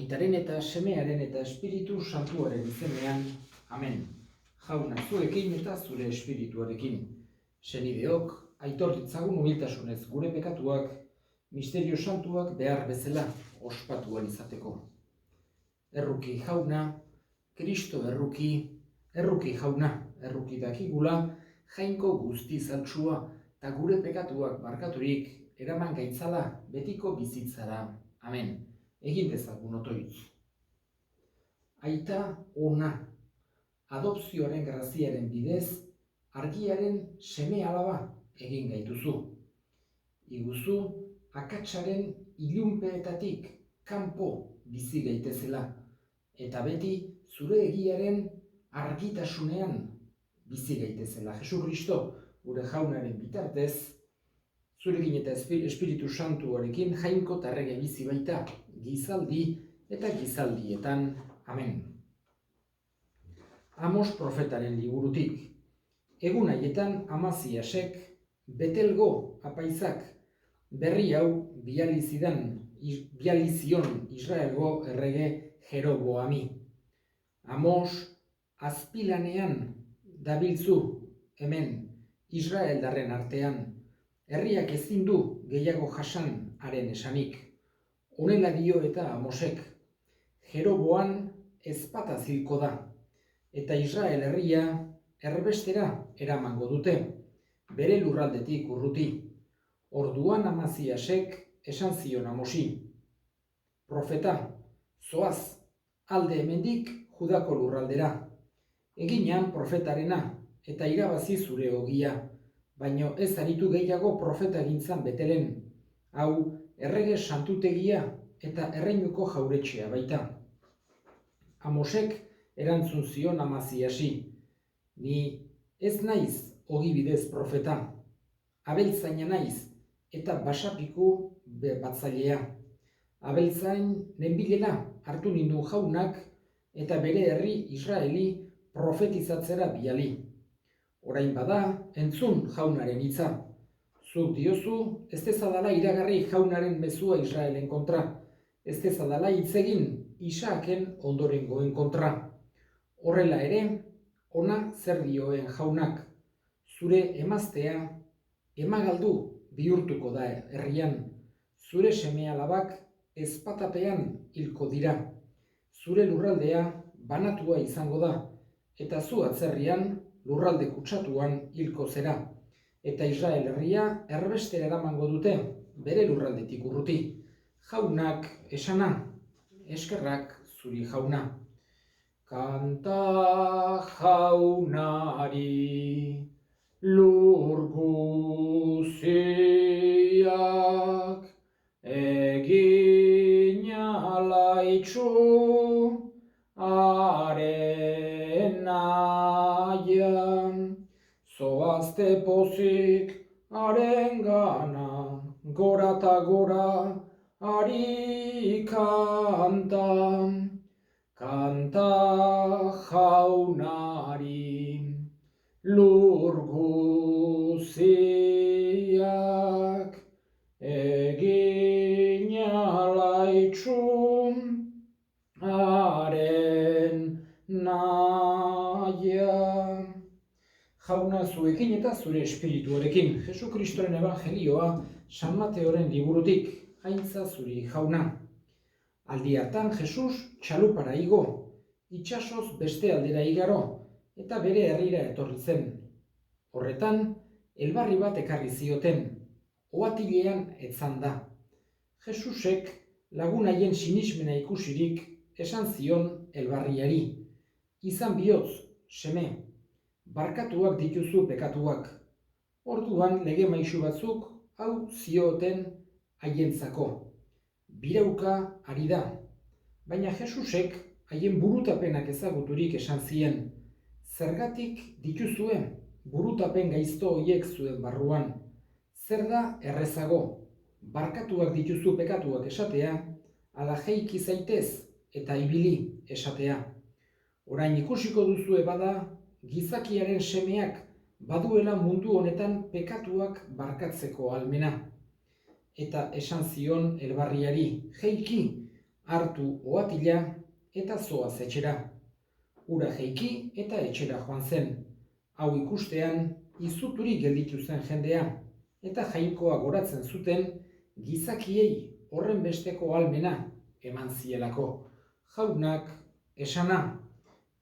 Aitaren eta Semearen eta Espiritu Santuaren izenean, amen. Jauna zuekin eta zure espirituarekin. Senideok, aitor ditzagun humiltasunez gure pekatuak, misterio santuak behar bezala ospatu ahal izateko. Erruki jauna, Kristo erruki jauna, erruki dakigula, jainko guzti zaltsua, eta gure pekatuak barkaturik eraman gaitzala betiko bizitzara. Amen. Egin dezagun otoitz. Aita ona, adopzioaren graziaren bidez, argiaren seme alaba egin gaituzu. Iguzu, akatsaren ilunpeetatik kanpo bizi gaitezela, eta beti zure egiaren argitasunean bizi gaitezela. Jesu Kristo, gure jaunaren bitartez, zurekin eta Espiritu Santuarekin jainko eta errege bizi baita, gizaldi eta gizaldietan. Amen. Amos profetaren liburutik. Egun haietan Amaziasek, Betelgo apaizak, berri hau bializion Israelgo errege Jeroboami. Amos azpilanean dabiltzu hemen Israeldarren artean, herriak ezin du gehiago jasan haren esanik. Honela dio eta Amosek, Jeroboan ezpata zilko da, eta Israel herria erbestera eramango dute, bere lurraldetik urruti. Orduan Amaziasek esan zion Amosi, profeta, zoaz, alde hemendik Judako lurraldera, eginan profetarena, eta irabazi zure ogia, baino ez aritu gehiago profeta gintzan Betelen, hau errege santutegia eta erreinuko jauretxea baita. Amosek erantzun zion Amaziasi, ni ez naiz ogibidez profeta, abeltzaina naiz eta basapiku batzailea. Abeltzain nenbilela hartu nindun jaunak eta bere herri Israeli profetizatzera biali. Orain bada, entzun jaunaren hitza. Zuk diozu, ez dezadala iragarri jaunaren mezua Israelen kontra, ez dezadala hitz egin Isaaken ondorengoen kontra. Horrela ere, ona zer dioen jaunak, zure emaztea emagaldu bihurtuko da herrian, zure seme-alabak ezpatapean hilko dira, zure lurraldea banatua izango da, eta zu atzerrian lurralde kutsatuan hilko zera, eta Israel herria erbestera eramango dute, bere lurraldetik urruti. Jaunak esana, eskerrak zuri jauna. Kanta jaunari lur guziak, egin alaitxu haren nahian, zoazte pozik haren gana, gora eta gora ari kantan. Kanta jaunari lur guziak, egin alaitxu haren nahian. Jauna zuekin eta zure espirituarekin. Jesu Kristoren evangelioa San Mateoren liburutik, haintza zuri jauna. Aldi hartan Jesus txalupara igo, itsasoz beste aldera igaro, eta bere herrira etorri zen. Horretan, elbarri bat ekarri zioten, oatilean etzan da. Jesusek lagun haien sinismena ikusirik esan zion elbarriari, izan bihotz, seme, barkatuak dituzu pekatuak. Orduan lege maisu batzuk hau zioten haientzako. Birauka ari da, baina Jesusek haien burutapenak ezaguturik esan zien, zergatik dituzue burutapen gaizto horiek zuen barruan, zer da errezago, barkatuak dituzu pekatuak esatea, ala jeiki zaitez eta ibili esatea. Orain ikusiko duzue bada, gizakiaren semeak baduela mundu honetan pekatuak barkatzeko ahalmena. Eta esan zion elbarriari, jeiki, hartu ohatila eta zoaz etxera. Ura jeiki eta etxera joan zen. Hau ikustean izuturik gelditu zen jendea, eta Jainkoa goratzen zuten gizakiei horren besteko ahalmena eman zielako. Jaunak esana,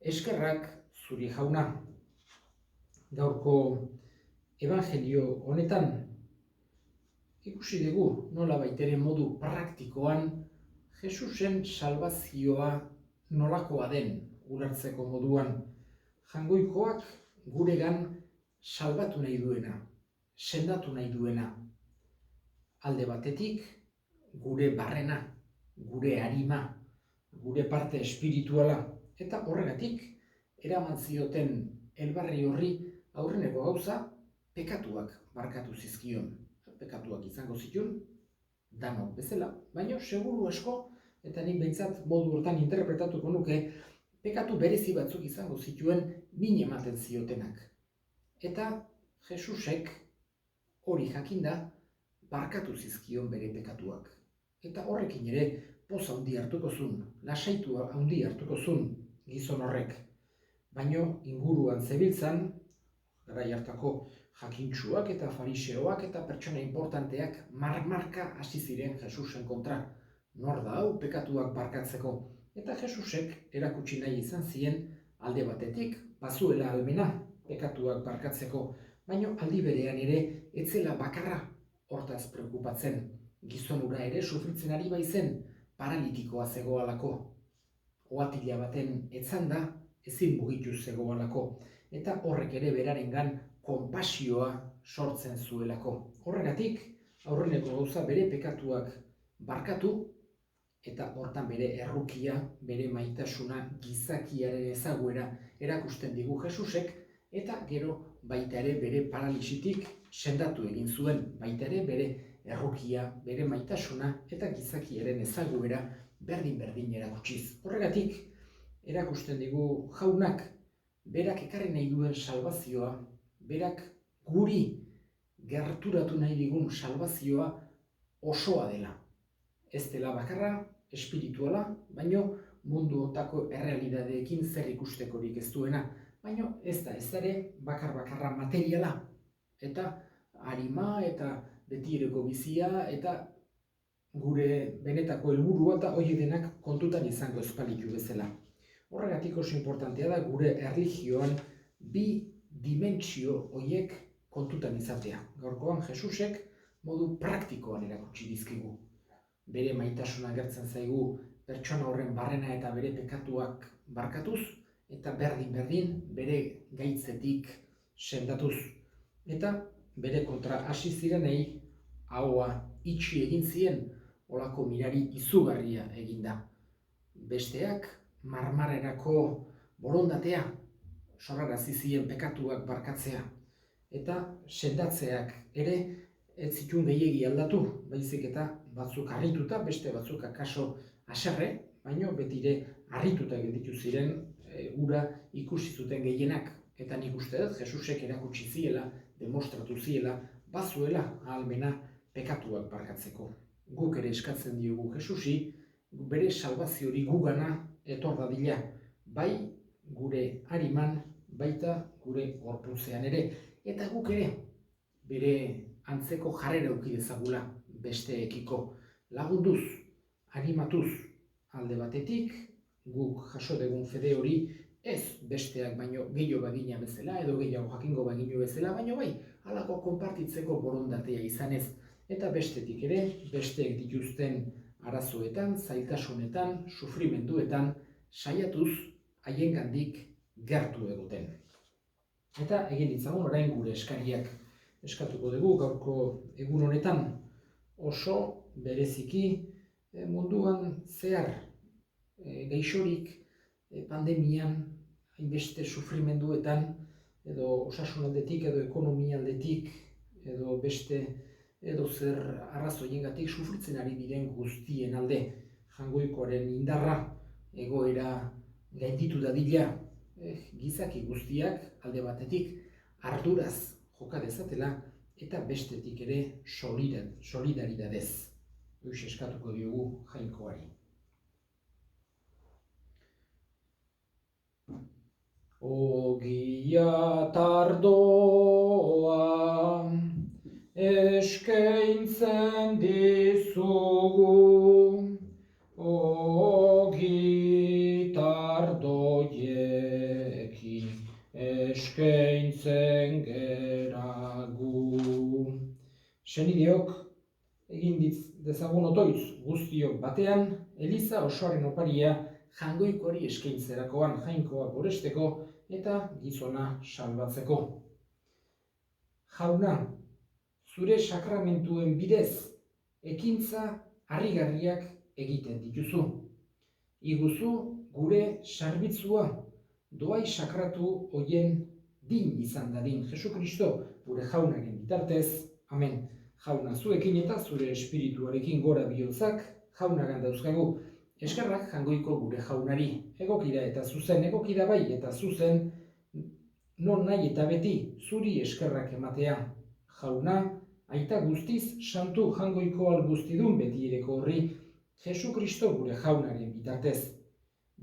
eskerrak zuri jauna. Gaurko ebangelio honetan ikusi dugu nola baitere modu praktikoan Jesusen salbazioa nolakoa den ulertzeko moduan. Jainkoak guregan salbatu nahi duena, sendatu nahi duena. Alde batetik gure barrena, gure arima, gure parte espirituala, eta horregatik eraman zioten elbarri horri aurreneko gauza pekatuak barkatu zizkion. Pekatuak izango zituen, danok bezala, baina seguru asko, eta nik behintzat modu hortan interpretatuko nuke, pekatu berezi batzuk izango zituen min ematen ziotenak. Eta Jesusek hori jakinda barkatu zizkion bere pekatuak. Eta horrekin ere poz handi hartuko zuen, lasaitu handi hartuko zuen gizon horrek. Baina inguruan zebiltzan, garai hartako jakintsuak eta fariseoak eta pertsona importanteak marmarka hasi ziren Jesusen kontra. Nor da hau pekatuak barkatzeko? Eta Jesusek erakutsi nahi izan zien alde batetik bazuela ahalmena pekatuak barkatzeko, baina aldi berean ere etzela bakarra hortaz preokupatzen. Gizon hura ere sufritzen ari baizen, paralitikoa zegoalako. Ohatila baten etzanda ezin mugitu zegoalako, eta horrek ere berarengan konpasioa sortzen zuelako. Horregatik, aurreneko gauza bere pekatuak barkatu, eta hortan bere errukia, bere maitasuna, gizakiaren ezaguera erakusten digu Jesusek, eta gero baita ere bere paralisitik sendatu egin zuen, baita ere bere errukia, bere maitasuna eta gizakiaren ezaguera berdin-berdin erakutsiz. Horregatik, erakusten digu jaunak, berak ekarri nahi duen salbazioa, berak guri gerturatu nahi digun salbazioa osoa dela. Ez dela bakarra, espirituala, baino mundu hotako errealidadeekin zer ikustekorik ez duena, baino ez da ez ere bakar-bakarra materiala, eta arima eta betireko bizia eta gure benetako helburua eta hori denak kontutan izango espalitu bezala. Horregatik oso importantea da gure erlijioan bi dimentsio horiek kontutan izatea. Gaurkoan Jesusek modu praktikoan erakutsi dizkigu. Bere maitasuna agertzen zaigu pertsona horren barrena eta bere pekatuak barkatuz, eta berdin-berdin bere gaitzetik sendatuz. Eta bere kontra hasi zirenei ahoa itxi egin zien, olako mirari izugarria eginda. Besteak marmarerako borondatea sorrarazi zien pekatuak barkatzea, eta sendatzeak ere ez zituen gehiegi aldatu, baizik eta batzuk harrituta, beste batzuk akaso haserre, baina betire harrituta gelditu ziren ura ikusi zuten gehienak. Eta nik uste dut Jesusek erakutsi ziela, demostratu ziela, bazuela ahalmena pekatuak barkatzeko. Guk ere eskatzen diogu Jesusi, bere salbaziori gugana etor dadila, bai gure hariman, baita gure gorputzean ere. Eta guk ere bere antzeko jarrera eduki dezagula besteekiko, lagunduz, animatuz, alde batetik, guk jaso dugun fede hori ez besteak baino gehiago bagina bezala, edo gehiago jakingo bagino bezala, baino bai, halako konpartitzeko borondatea izanez, eta bestetik ere, besteek dituzten arazoetan, zailtasunetan, sufrimenduetan, saiatuz haiengandik gertu egoten. Eta egin ditzagun orain gure eskariak eskatuko dugu gaurko egun honetan, oso bereziki munduan zehar gaixorik pandemian hainbeste sufrimenduetan, edo osasun aldetik, edo ekonomia aldetik, edo beste edo zer arrazoiengatik sufritzen ari diren guztien alde. Jainkoaren indarra egoera gainditu dadila, gizaki guztiak alde batetik arduraz joka dezatela, eta bestetik ere solidaridadez. Hoxe eskatuko diogu Jainkoari. Ogia tardoa eskaintzen dizugu, ogi tardoiekin eskaintzen geragu. Senideok, egin dezagun otoitz guztiok batean, Eliza osoaren oparia jangoikoari eskaintzerakoan jainkoa goresteko eta gizona salbatzeko. Jauna, zure sakramentuen bidez, ekintza harrigarriak egiten dituzu. Iguzu gure sarbitzua, doai sakratu hoien din izan dadin Jesukristo gure jaunaren bitartez. Amen. Jauna, zuekin eta zure espirituarekin gora bihotzak jaunagan dauzkagu. Eskerrak jangoiko gure jaunari, egokida eta zuzen, egokida bai eta zuzen, non nahi eta beti zuri eskerrak ematea. Jauna, aita guztiz, santu jangoiko alguztidun betireko horri, Jesukristo gure jaunaren bitartez.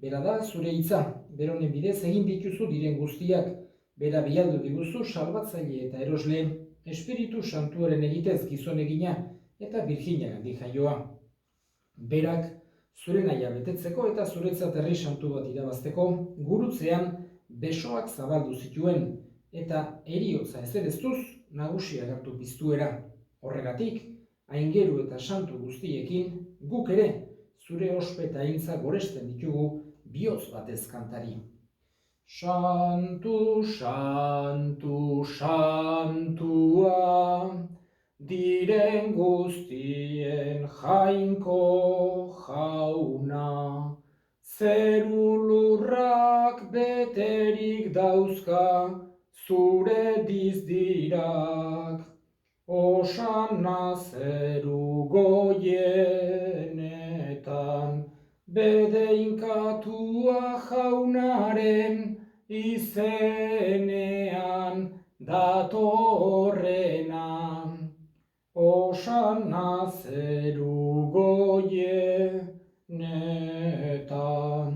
Bera da zure hitza, beronen bidez egin dituzu diren guztiak, bera bialdu diguzu salbatzaile eta erosle, Espiritu Santuaren egitez gizon egina eta Virginiagandik jaioa. Berak zure nahia betetzeko eta zuretzat herri santu bat irabazteko gurutzean besoak zabaldu zituen eta heriotza ezereztuz nagusi agertu piztuera. Horregatik, aingeru eta santu guztiekin guk ere zure ospe eta aintza goresten ditugu bihotz batez kantari. Santu, santu, santua, diren guztien jainko jauna, zeru lurrak beterik dauzka zure dizdirak, osana zeru goienetan, bedeinkatua jaunaren izenean datorrena, osana zeru goienetan.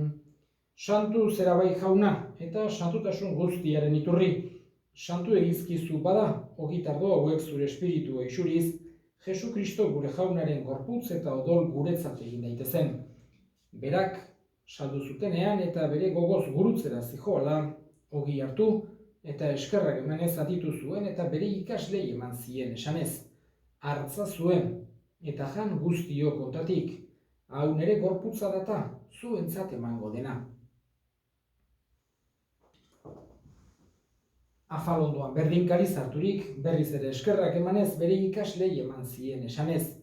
Santu zera bai jauna eta santutasun guztiaren iturri, santu egizkizu bada, ogitardo hauek zure espiritua isuriz, Jesukristo gure jaunaren gorputz eta odol guretzat egin daitezen. Berak saldu zutenean eta bere gogoz gurutzera zijoala, ogi hartu eta eskerrak emanez aditu zuen eta bere ikaslei eman zien esanez. Hartza zuen eta jan guztio kontatik, hau nere gorputza data zuentzat emango dena. Afalondoan berdinkari zarturik, berriz ere eskerrak emanez bere ikaslei eman zien esanez.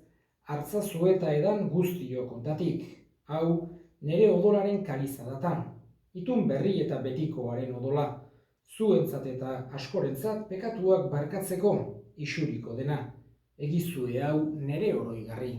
Hartza zu eta edan guztio kontatik, hau nere odolaren kaliza data, itun berri eta betikoaren odola, zuentzat eta askorentzat pekatuak barkatzeko isuriko dena, egizue hau nere oroigarri.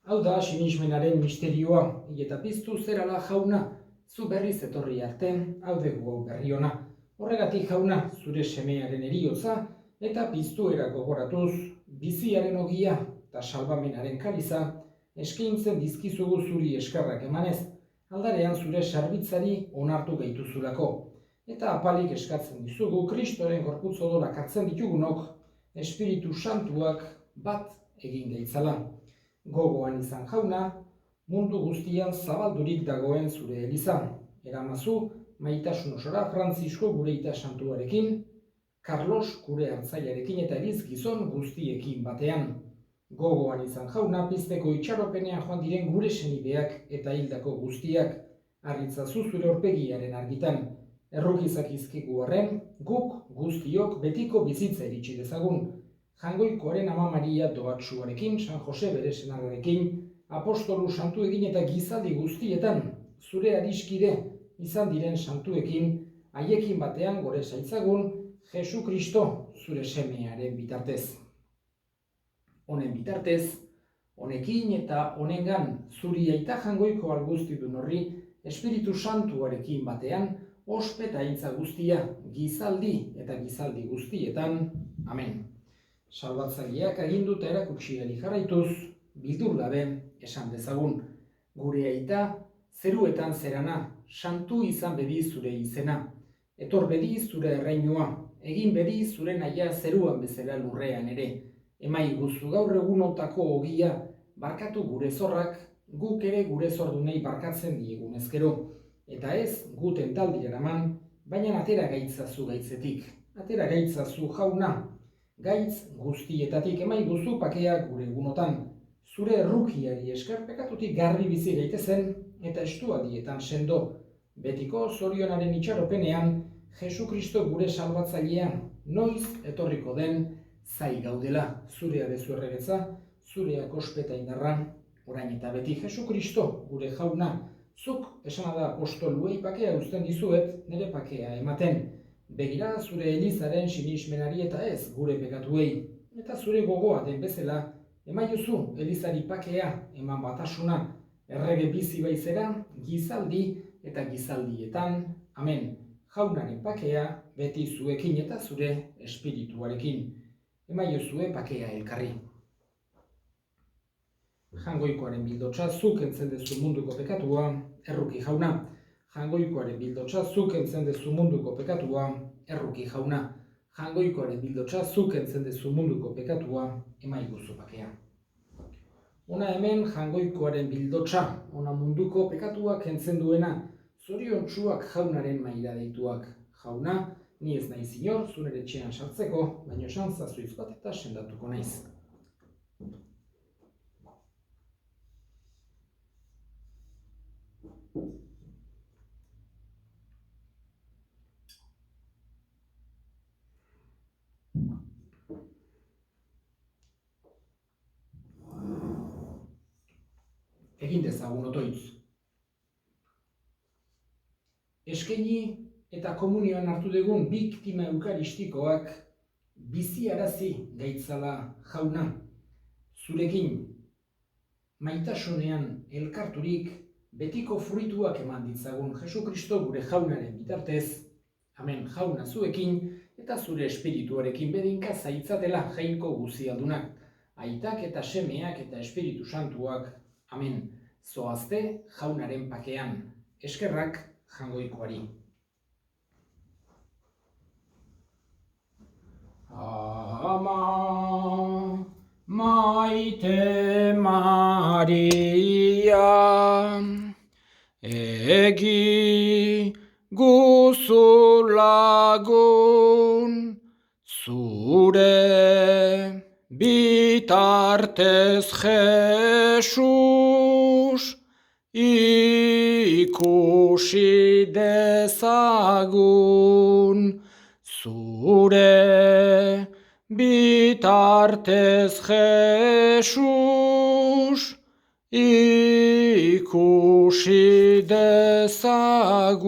Hau da sinismenaren misterioa, eta piztu zerala jauna, zu berriz etorri arte, hau dugu hau berri ona. Horregatik jauna, zure semearen eriotza, eta piztuera gogoratuz, biziaren ogia eta salbamenaren kaliza, eskaintzen dizkizugu zuri eskerrak emanez, aldarean zure sarbitzari onartu gaituzulako. Eta apalik eskatzen dizugu, Kristoren gorputz odorak hartzen ditugunok, Espiritu Santuak bat egin gaitzala. Gogoan izan jauna, mundu guztian zabaldurik dagoen zure eliza. Eramazu, maitasun osora Frantzisko gure ita santuarekin, Carlos gure hartzaiarekin eta Eliz gizon guztiekin batean. Gogoan izan jauna, pizteko itxaropenean joan diren gure senideak eta hildako guztiak, harritzazu zure aurpegiaren argitan. Errukizak izkigu arren, guk guztiok betiko bizitza iritsi dezagun. Jangoikoaren Ama Maria doatsuarekin, San Jose bere senarrarekin, apostolu santuekin eta gizaldi guztietan, zure adiskide izan diren santuekin, haiekin batean gore zaitzagun, Jesukristo zure semearen bitartez. Honen bitartez, honekin eta honengan zuri aita jangoiko alguztidun horri Espiritu Santuarekin batean ospeta aintza guztia gizaldi eta gizaldi guztietan. Amen. Salbatzaileak agindu eta erakutsi jarraituz, bildur gabe esan dezagun. Gure aita, zeruetan zerana, santu izan bedi zure izena. Etor bedi zure erreinua, egin bedi zure naia zeruan bezala lurrean ere. Emaiguzu gaur egunotako ogia, barkatu gure zorrak, guk ere gure zordunei barkatzen diegun ezkero. Eta ez, gu tentaldi eraman, baina atera gaitzazu gaitzetik. Atera gaitzazu jauna, gaitz guztietatik emaiguzu pakea gure egunotan. Zure errukiari esker pekatutik garbi bizi gaitezen eta estualdietan sendo. Betiko zorionaren itxaropenean, Jesu Kristo gure salbatzailean, noiz etorriko den zai gaudela. Zurea bezu errebetza, zureak ospeta indarra, orain eta beti Jesu Kristo gure jauna. Zuk esana da apostoluei pakea uzten dizuet, nire pakea ematen. Begira zure elizaren sinismenari eta ez gure pekatuei. Eta zure gogoa den bezala, emaiozu elizari pakea eman batasuna, errege bizi baizera, gizaldi eta gizaldietan, amen. Jaunaren pakea beti zuekin eta zure espirituarekin. Emaiozue pakea elkarri. Jangoikoaren bildotsa zuk entzen dezu munduko pekatua, erruki jauna. Jangoikoaren bildotsa zuk entzen dezu munduko pekatua, erruki jauna. Jangoikoaren bildotsa zuk entzen dezu munduko pekatua, emaiguzu pakea. Ona hemen jangoikoaren bildotsa, ona munduko pekatua kentzen duena, zoriontsuak jaunaren maila deituak. Jauna, ni ez naiz inor, zure etxean sartzeko, baino santzazuiz bat eta sendatuko naiz. Egin dezagun otoitz. Eskaini eta komunioan hartu dugun biktima eukaristikoak biziarazi gaitzala jauna. Zurekin, maitasunean elkarturik betiko fruituak eman ditzagun Jesu Kristo gure jaunaren bitartez. Amen, jauna zuekin eta zure espirituarekin bedinka zaitzatela jainko guzialdunak. Aitak eta semeak eta espiritu santuak. Amen. Zoazte jaunaren pakean. Eskerrak jangoikoari. Ama maite Maria, egi guzu lagun, zure bitartez Jesus ikusi dezagun. Zure bitartez Jesus ikusi dezagun.